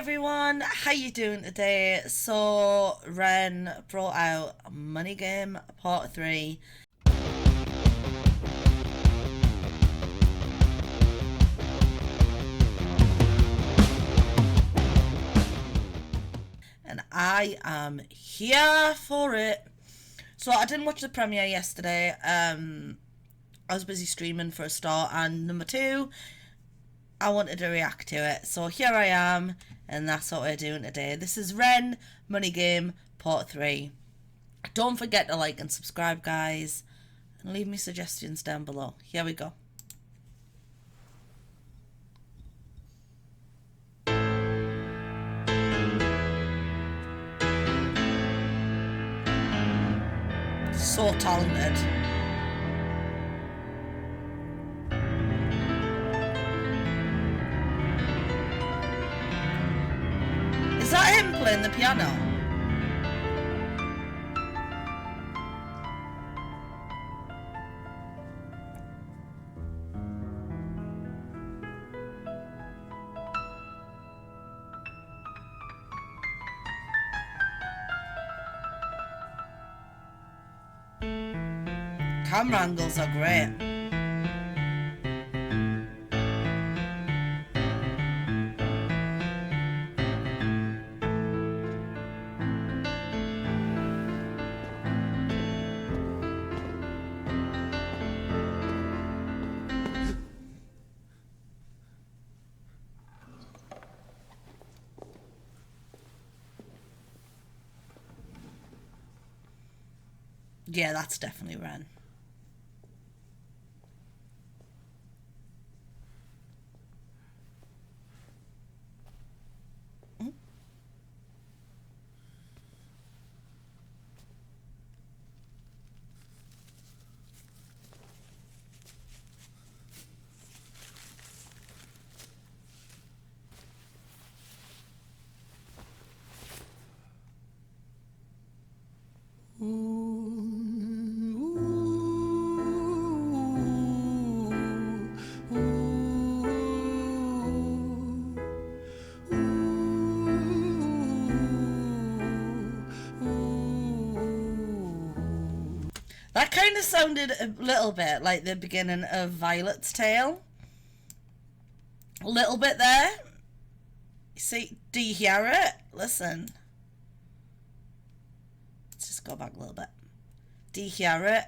everyone, how you doing today? So Ren brought out Money Game Part 3. And I am here for it. So I didn't watch the premiere yesterday. I was busy streaming for a start, and number two, I wanted to react to it. So here I am, and that's what we're doing today. This is Ren Money Game Part 3. Don't forget to like and subscribe, guys, and leave me suggestions down below. Here we go. So talented. Is that him playing the piano? Camera angles are great. Yeah, that's definitely Ren. That kind of sounded a little bit like the beginning of Violet's Tale. A little bit there. See, do you hear it? Listen. Let's just go back a little bit. Do you hear it?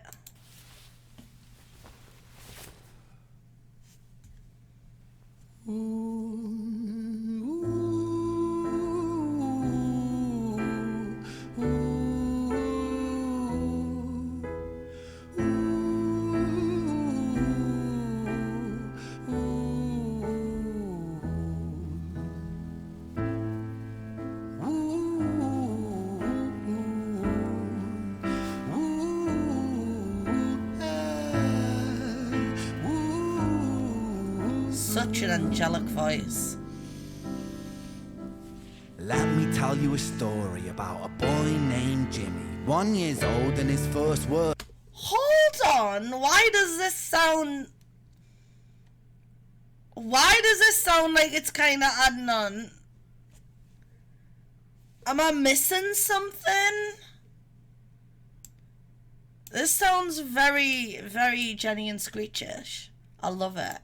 Such an angelic voice. Let me tell you a story about a boy named Jimmy, 1 year old, and his first word. Hold on, why does this sound like it's kind of adding on? Am I missing something? This sounds very, very Jenny and Screechish. I love it.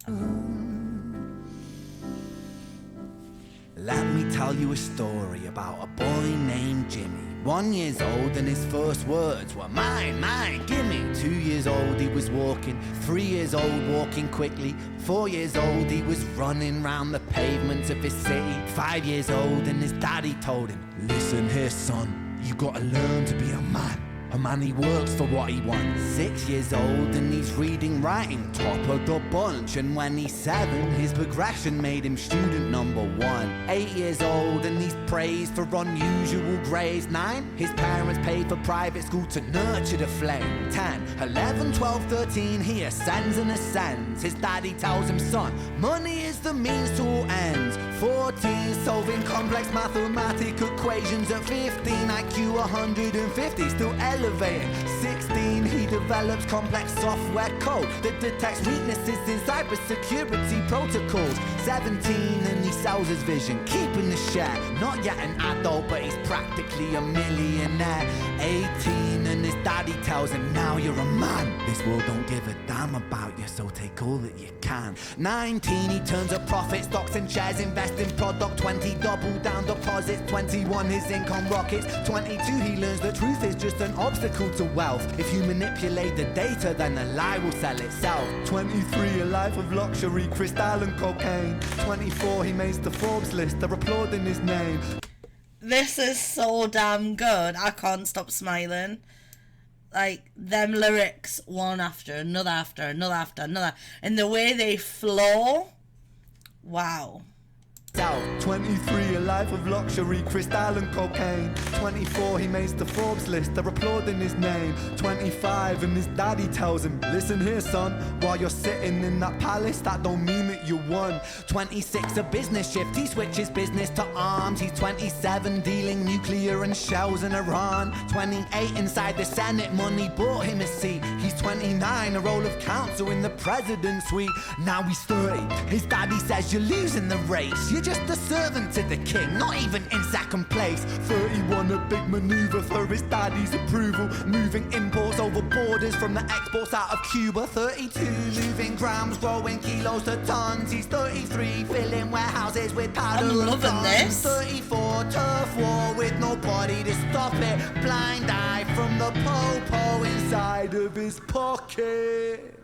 Let me tell you a story about a boy named Jimmy, 1 year old, and his first words were mine, mine, gimme. 2 years old he was walking, 3 years old walking quickly, 4 years old he was running round the pavements of his city. 5 years old and his daddy told him, listen here son, you gotta learn to be a man he works for what he wants. 6 years old and he's reading, writing, top of the bunch. And when he's 7, his progression made him student number 1. 8 years old and he's praised for unusual grades. 9, his parents paid for private school to nurture the flame. 10, 11, 12, 13, he ascends and ascends. His daddy tells him, son, money is the means to all ends. 14, solving complex mathematical equations. At 15, IQ 150, still eligible elevating. 16, he develops complex software code that detects weaknesses in cybersecurity protocols. 17, and he sells his vision, keeping the share. Not yet an adult, but he's practically a millionaire. 18, and his daddy tells him, now you're a man. This world don't give a damn about you, so take all that you can. 19, he turns a profit, stocks and shares, invest in product. 20, double down deposits. 21, his income rockets. 22, he learns the truth is just an obstacle to wealth. If you manipulate the data, then the lie will sell itself. 23, a life of luxury, crystal and cocaine. 24, he makes the Forbes list, they're applauding his name. This is so damn good. I can't stop smiling. Like, them lyrics, one after another, after another, after another, and the way they flow, wow. 23, a life of luxury, crystal and cocaine. 24, he makes the Forbes list, they're applauding his name. 25, and his daddy tells him, listen here son, while you're sitting in that palace, that don't mean that you won. 26, a business shift, he switches business to arms. He's 27, dealing nuclear and shells in Iran. 28, inside the Senate, money bought him a seat. He's 29, a role of counsel in the president's suite. Now he's 30, his daddy says you're losing the race. You're just a servant to the king, not even in second place. 31, a big maneuver for his daddy's approval, moving imports over borders from the exports out of Cuba. 32, moving grams, growing kilos to tons. He's 33, filling warehouses with powder I'm and loving guns. this. 34, turf war with nobody to stop it. Blind eye from the po-po inside of his pocket.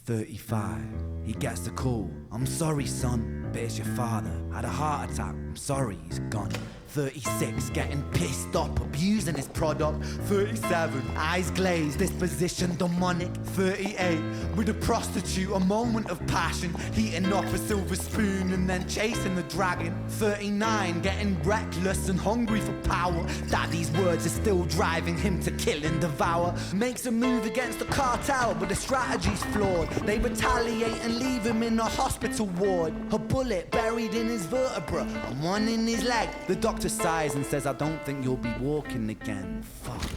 35, he gets the call. I'm sorry, son, but it's your father. Had a heart attack, I'm sorry, he's gone. 36, getting pissed up, abusing his product. 37, eyes glazed, disposition demonic. 38, with a prostitute, a moment of passion, heating up a silver spoon and then chasing the dragon. 39, getting reckless and hungry for power. Daddy's words are still driving him to kill and devour. Makes a move against the cartel, but the strategy's flawed. They retaliate and leave him in a hospital ward. A bullet buried in his vertebra and one in his leg. The doctor sighs and says, I don't think you'll be walking again. Fuck.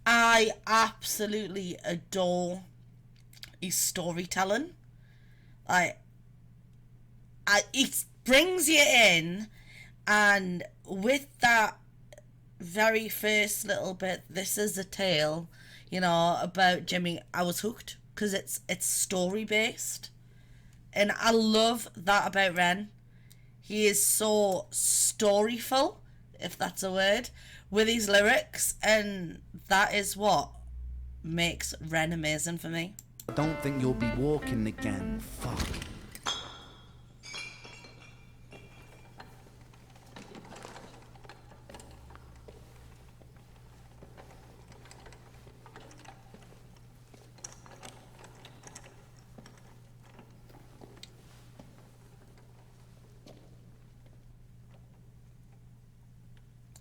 I absolutely adore his storytelling. It brings you in, and with that very first little bit, this is a tale, you know, about Jimmy, I was hooked because it's story based, and I love that about Ren. He is so storyful, if that's a word, with his lyrics, and that is what makes Ren amazing for me. I don't think you'll be walking again. Fuck.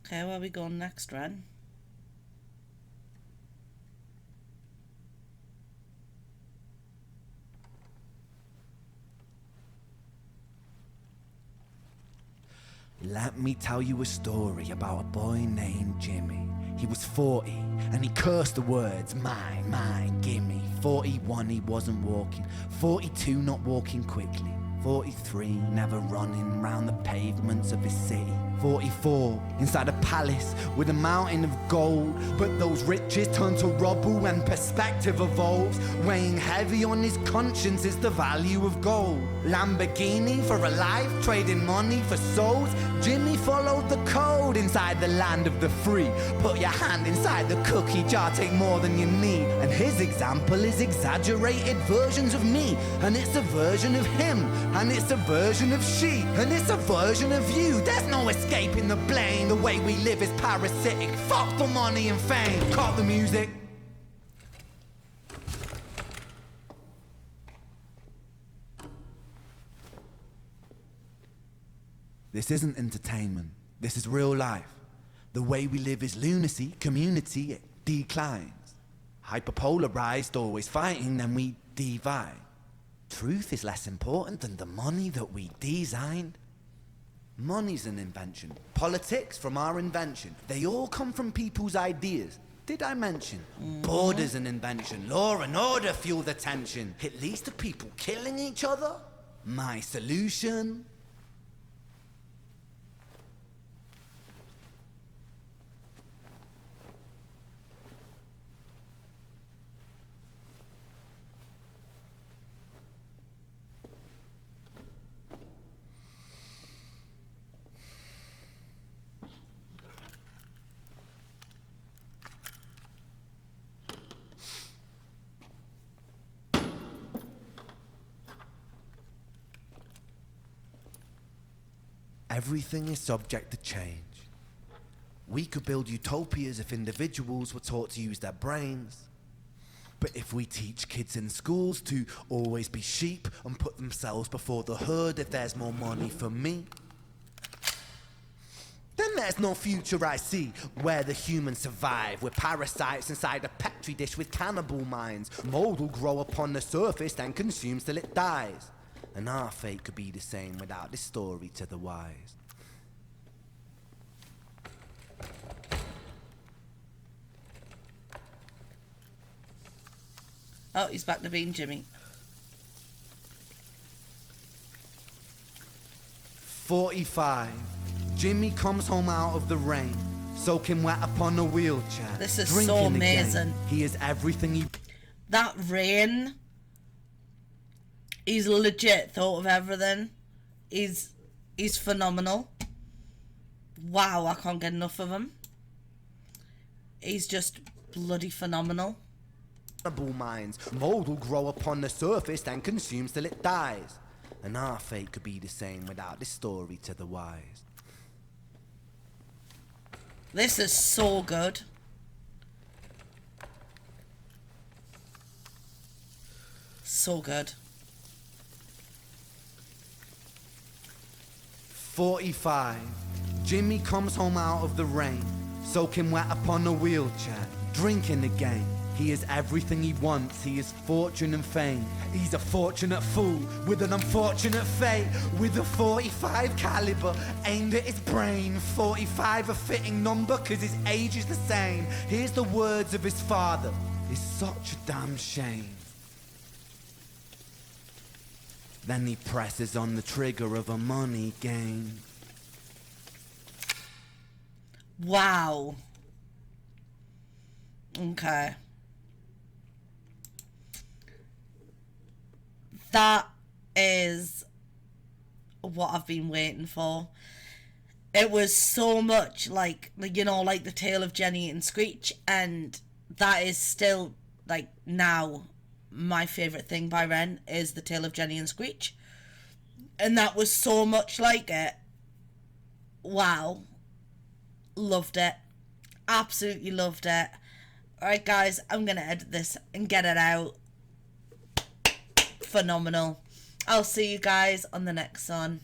Okay, where are we going next, Ren? Let me tell you a story about a boy named Jimmy. He was 40 and he cursed the words, mine, mine, gimme. 41, he wasn't walking. 42, not walking quickly. 43, never running round the pavements of his city. 44, inside a palace with a mountain of gold. But those riches turn to rubble when perspective evolves. Weighing heavy on his conscience is the value of gold. Lamborghini for a life, trading money for souls. Jimmy followed the code inside the land of the free. Put your hand inside the cookie jar, take more than you need. And his example is exaggerated versions of me. And it's a version of him. And it's a version of she. And it's a version of you. There's no escaping the blame. The way we live is parasitic. Fuck for money and fame. Cut the music. This isn't entertainment. This is real life. The way we live is lunacy, community, it declines. Hyperpolarized, always fighting, then we divide. Truth is less important than the money that we designed. Money's an invention. Politics from our invention. They all come from people's ideas. Did I mention? Border's an invention. Law and order fuel the tension. It leads to people killing each other. My solution? Everything is subject to change. We could build utopias if individuals were taught to use their brains. But if we teach kids in schools to always be sheep and put themselves before the herd if there's more money for me, then there's no future I see where the humans survive. We're parasites inside a petri dish with cannibal minds. Mold will grow upon the surface then consumes till it dies. And our fate could be the same without this story to the wise. Oh, he's back to being Jimmy. 45. Jimmy comes home out of the rain, soaking wet upon a wheelchair. This is drinking so again. amazing. He is everything he... That rain... He's legit thought of everything. He's phenomenal. Wow, I can't get enough of him. He's just bloody phenomenal. Minds. Mold will grow upon the surface then consumes till it dies. And our fate could be the same without this story to the wise. This is so good. So good. 45. Jimmy comes home out of the rain, soaking wet upon a wheelchair, drinking again. He is everything he wants, he is fortune and fame. He's a fortunate fool with an unfortunate fate. With a 45 caliber aimed at his brain. 45 a fitting number cause his age is the same. Here's the words of his father, it's such a damn shame. Then he presses on the trigger of a money game. Wow. Okay. That is what I've been waiting for. It was so much like the tale of Jenny and Screech, and that is still, like, now my favourite thing by Ren is the tale of Jenny and Screech. And that was so much like it. Wow. Loved it. Absolutely loved it. Alright guys, I'm going to edit this and get it out. Phenomenal. I'll see you guys on the next one.